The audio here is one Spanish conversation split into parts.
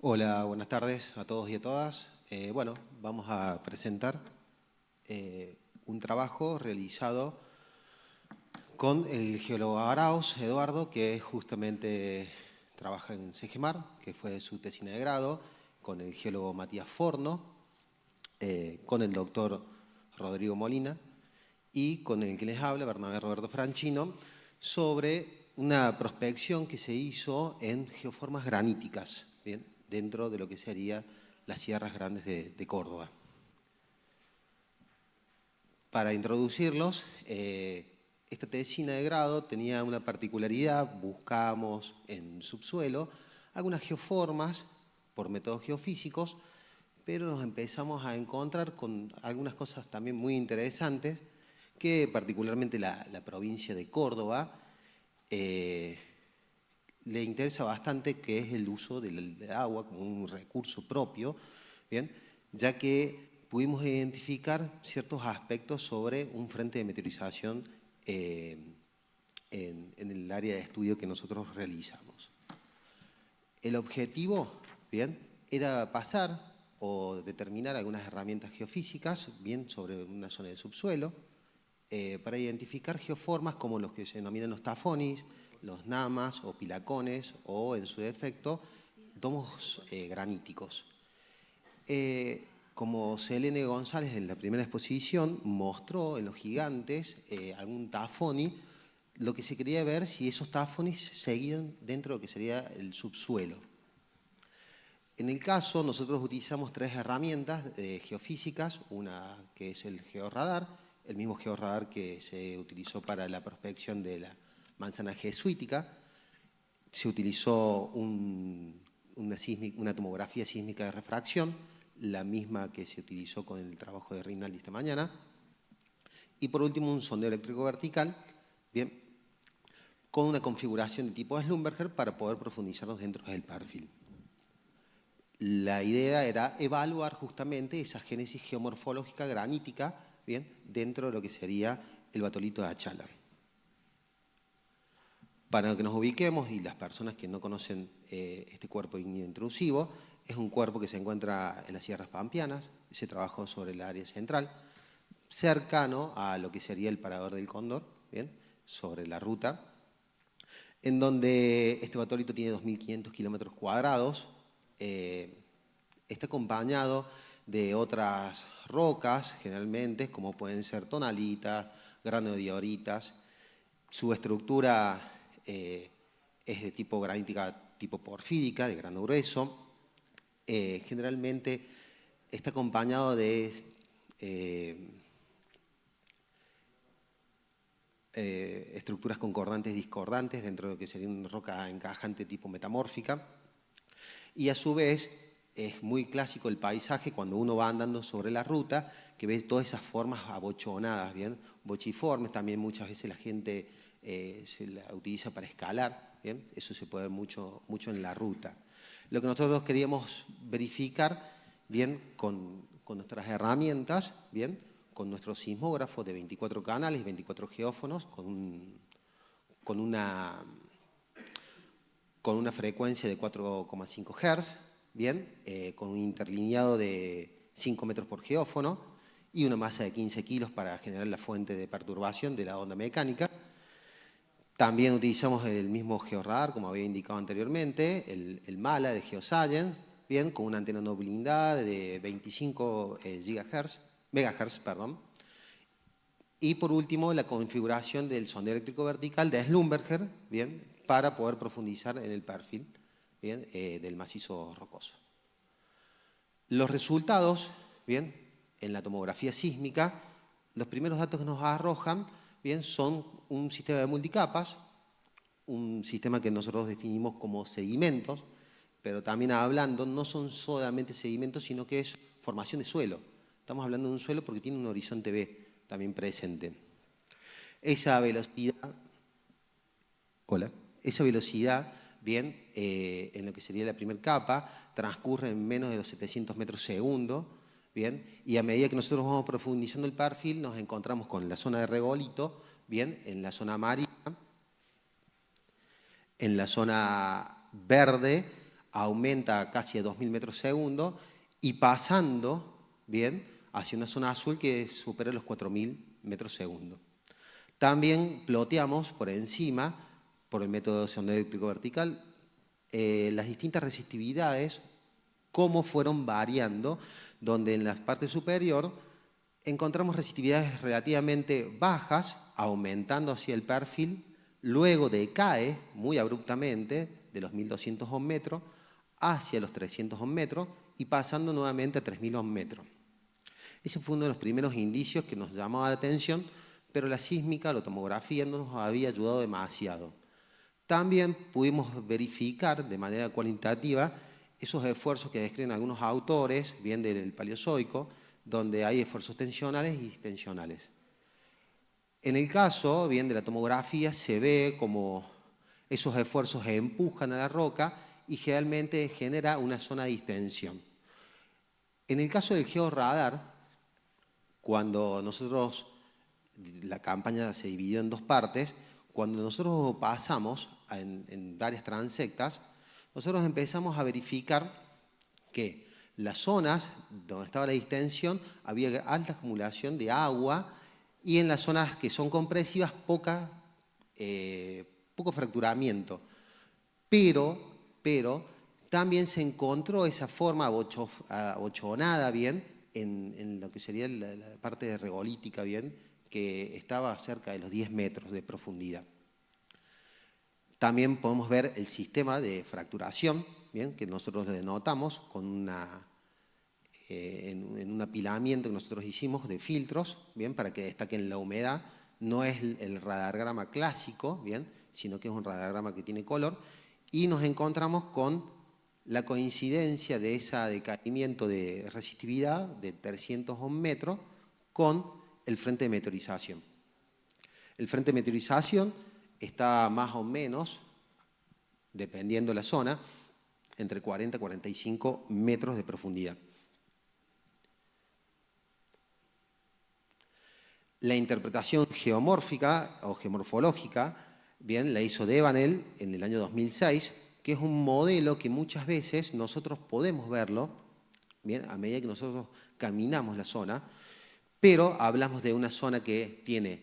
Hola, buenas tardes a todos y a todas. Bueno, vamos a presentar un trabajo realizado con el geólogo Arauz, Eduardo, que justamente trabaja en Segemar, que fue su tesina de grado, con el geólogo Matías Forno, con el doctor Rodrigo Molina y con el que les habla, Bernabé Roberto Franchino, sobre una prospección que se hizo en geoformas graníticas, ¿bien?, dentro de lo que sería las Sierras Grandes de Córdoba. Para introducirlos, esta tesina de grado tenía una particularidad: buscábamos en subsuelo algunas geoformas por métodos geofísicos, pero nos empezamos a encontrar con algunas cosas también muy interesantes que particularmente la provincia de Córdoba le interesa bastante, que es el uso del agua como un recurso propio, ¿bien?, ya que pudimos identificar ciertos aspectos sobre un frente de meteorización en el área de estudio que nosotros realizamos. El objetivo, bien, era pasar o determinar algunas herramientas geofísicas, bien, sobre una zona de subsuelo, para identificar geoformas como los que se denominan los tafonis, los namas o pilacones, o en su defecto, domos graníticos. Como Selene González en la primera exposición mostró en los gigantes algún tafoni, lo que se quería ver si esos tafonis seguían dentro de lo que sería el subsuelo. En el caso, nosotros utilizamos tres herramientas geofísicas, una que es el georradar, el mismo georradar que se utilizó para la prospección de la manzana jesuítica. Se utilizó una tomografía sísmica de refracción, la misma que se utilizó con el trabajo de Rinaldi esta mañana. Y por último, un sondeo eléctrico vertical, bien, con una configuración de tipo Schlumberger para poder profundizarnos dentro del perfil. La idea era evaluar justamente esa génesis geomorfológica granítica, bien, dentro de lo que sería el batolito de Achala. Para que nos ubiquemos, y las personas que no conocen este cuerpo ígneo intrusivo, es un cuerpo que se encuentra en las Sierras Pampeanas. Se trabajó sobre el área central, cercano a lo que sería el Parador del Cóndor, bien, sobre la ruta, en donde este batolito tiene 2.500 kilómetros cuadrados. Está acompañado de otras rocas, generalmente, como pueden ser tonalitas, granodioritas. Su estructura es de tipo granítica, tipo porfírica, de grano grueso. Generalmente está acompañado de estructuras concordantes discordantes dentro de lo que sería una roca encajante tipo metamórfica. Y a su vez es muy clásico el paisaje cuando uno va andando sobre la ruta, que ve todas esas formas abochonadas, bien, bochiformes. También muchas veces la gente se la utiliza para escalar, bien, eso se puede ver mucho en la ruta. Lo que nosotros queríamos verificar, bien, con nuestras herramientas, bien, con nuestro sismógrafo de 24 canales, 24 geófonos, con una frecuencia de 4,5 Hz, bien, con un interlineado de 5 metros por geófono y una masa de 15 kilos para generar la fuente de perturbación de la onda mecánica. También utilizamos el mismo georradar, como había indicado anteriormente, el MALA de Geoscience, bien, con una antena no blindada de 25 megahertz. Y por último, la configuración del sondeo eléctrico vertical de Schlumberger, bien, para poder profundizar en el perfil, bien, del macizo rocoso. Los resultados, bien, en la tomografía sísmica, los primeros datos que nos arrojan, bien, son un sistema de multicapas, un sistema que nosotros definimos como sedimentos, pero también hablando, no son solamente sedimentos, sino que es formación de suelo. Estamos hablando de un suelo porque tiene un horizonte B también presente. Esa velocidad, bien, en lo que sería la primera capa, transcurre en menos de los 700 metros segundo, bien, y a medida que nosotros vamos profundizando el perfil, nos encontramos con la zona de regolito, bien, en la zona amarilla, en la zona verde aumenta casi a 2.000 metros segundo y pasando, bien, hacia una zona azul que supera los 4.000 metros segundo. También ploteamos por encima, por el método de sondeo eléctrico vertical, las distintas resistividades, cómo fueron variando, donde en la parte superior encontramos resistividades relativamente bajas, aumentando hacia el perfil, luego decae muy abruptamente de los 1.200 ohm metros hacia los 300 ohm metros y pasando nuevamente a 3.000 ohm metros. Ese fue uno de los primeros indicios que nos llamaba la atención, pero la sísmica, la tomografía no nos había ayudado demasiado. También pudimos verificar de manera cualitativa esos esfuerzos que describen algunos autores, bien del Paleozoico, donde hay esfuerzos tensionales y distensionales. En el caso, bien de la tomografía, se ve como esos esfuerzos empujan a la roca y generalmente genera una zona de distensión. En el caso del georradar, cuando nosotros, la campaña se dividió en dos partes, cuando nosotros pasamos en áreas transectas, nosotros empezamos a verificar que las zonas donde estaba la distensión había alta acumulación de agua y en las zonas que son compresivas poco fracturamiento. Pero también se encontró esa forma abochonada bien en lo que sería la parte regolítica bien, que estaba cerca de los 10 metros de profundidad. También podemos ver el sistema de fracturación, bien, que nosotros le denotamos con en un apilamiento que nosotros hicimos de filtros, bien, para que destaquen la humedad. No es el radargrama clásico, bien, sino que es un radargrama que tiene color, y nos encontramos con la coincidencia de ese decaimiento de resistividad de 300 ohm metros con el frente de meteorización. El frente de meteorización está más o menos, dependiendo de la zona, entre 40 y 45 metros de profundidad. La interpretación geomórfica o geomorfológica, bien, la hizo Devanel en el año 2006, que es un modelo que muchas veces nosotros podemos verlo, bien, a medida que nosotros caminamos la zona, pero hablamos de una zona que tiene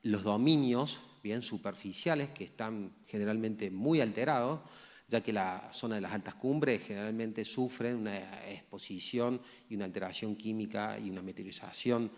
los dominios bien superficiales que están generalmente muy alterados, ya que la zona de las altas cumbres generalmente sufren una exposición y una alteración química y una meteorización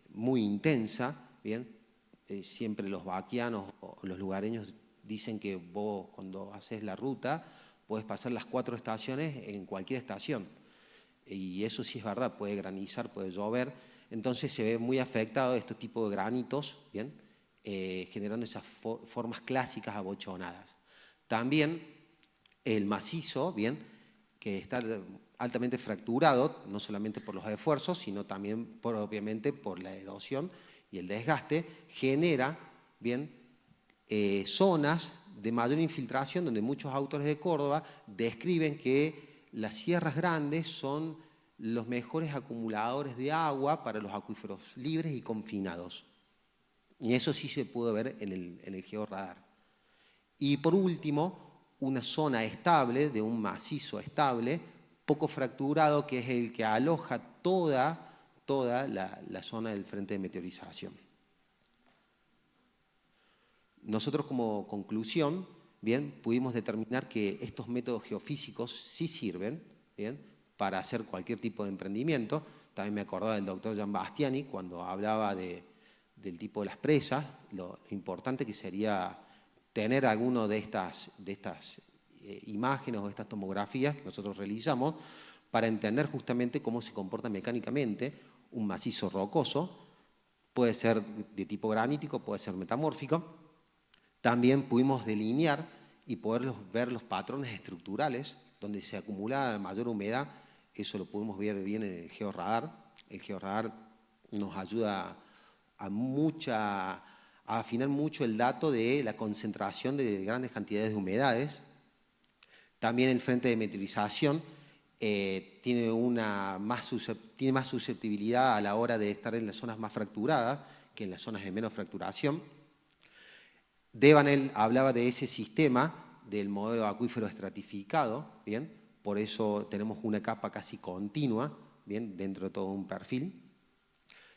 muy intensa, ¿bien? Siempre los vaquianos o los lugareños dicen que vos cuando haces la ruta podés pasar las 4 estaciones en cualquier estación. Y eso sí es verdad, puede granizar, puede llover. Entonces se ve muy afectado estos tipos de granitos, ¿bien? Generando esas formas clásicas abochonadas. También el macizo, ¿bien? Que está altamente fracturado, no solamente por los esfuerzos, sino también obviamente por la erosión y el desgaste, genera, ¿bien? Zonas de mayor infiltración donde muchos autores de Córdoba describen que las sierras grandes son los mejores acumuladores de agua para los acuíferos libres y confinados. Y eso sí se pudo ver en el georradar. Y por último, una zona estable, de un macizo estable, poco fracturado, que es el que aloja toda la zona del frente de meteorización. Nosotros como conclusión, bien, pudimos determinar que estos métodos geofísicos sí sirven, bien, para hacer cualquier tipo de emprendimiento. También me acordaba del doctor Gian Bastiani cuando hablaba del tipo de las presas, lo importante que sería tener alguno de estas imágenes o de estas tomografías que nosotros realizamos para entender justamente cómo se comporta mecánicamente un macizo rocoso. Puede ser de tipo granítico, puede ser metamórfico. También pudimos delinear y poder ver los patrones estructurales donde se acumula mayor humedad. Eso lo pudimos ver bien en el georradar. El georradar nos ayuda a afinar mucho el dato de la concentración de grandes cantidades de humedades. También el frente de meteorización tiene más susceptibilidad a la hora de estar en las zonas más fracturadas que en las zonas de menos fracturación. Devanel hablaba de ese sistema del modelo acuífero estratificado, ¿bien? Por eso tenemos una capa casi continua, ¿bien? Dentro de todo un perfil.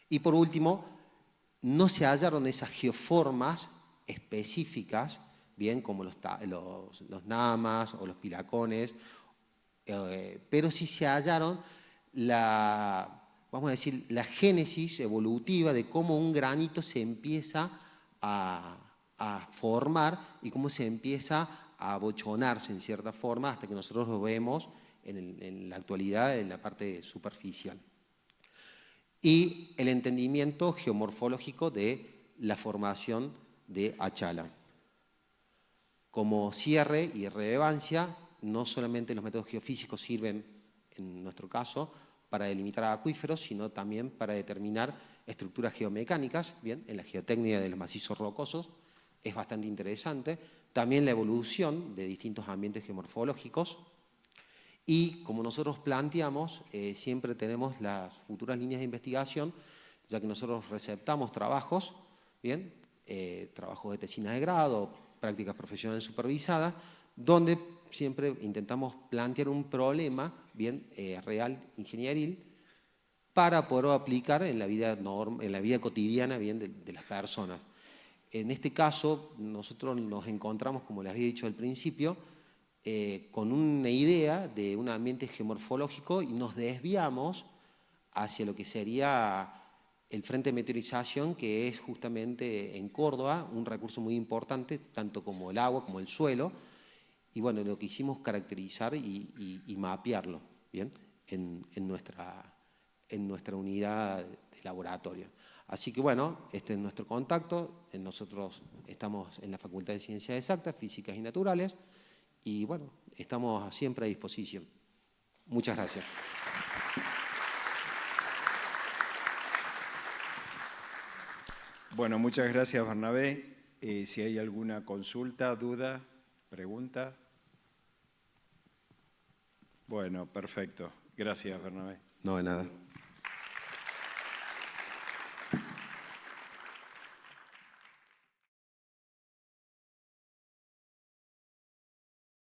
Y por último, no se hallaron esas geoformas específicas, bien, como los namas o los pilacones, pero sí se hallaron vamos a decir, la génesis evolutiva de cómo un granito se empieza a formar y cómo se empieza a abochonarse en cierta forma hasta que nosotros lo vemos en la actualidad en la parte superficial. Y el entendimiento geomorfológico de la formación de Achala. Como cierre y relevancia, no solamente los métodos geofísicos sirven, en nuestro caso, para delimitar acuíferos, sino también para determinar estructuras geomecánicas, bien, en la geotecnia de los macizos rocosos, es bastante interesante. También la evolución de distintos ambientes geomorfológicos. Y como nosotros planteamos, siempre tenemos las futuras líneas de investigación, ya que nosotros receptamos trabajos, bien, trabajos de tesina de grado, prácticas profesionales supervisadas, donde siempre intentamos plantear un problema, bien, real, ingenieril, para poder aplicar en la vida cotidiana, bien, de las personas. En este caso, nosotros nos encontramos, como les había dicho al principio, con una idea de un ambiente geomorfológico y nos desviamos hacia lo que sería el frente de meteorización, que es justamente en Córdoba un recurso muy importante, tanto como el agua como el suelo, y bueno, lo que hicimos caracterizar y mapearlo, ¿bien? En nuestra unidad de laboratorio. Así que bueno, este es nuestro contacto. Nosotros estamos en la Facultad de Ciencias Exactas, Físicas y Naturales, y bueno, estamos siempre a disposición. Muchas gracias. Bueno, muchas gracias, Bernabé. Si hay alguna consulta, duda, pregunta. Bueno, perfecto. Gracias, Bernabé. No, de nada.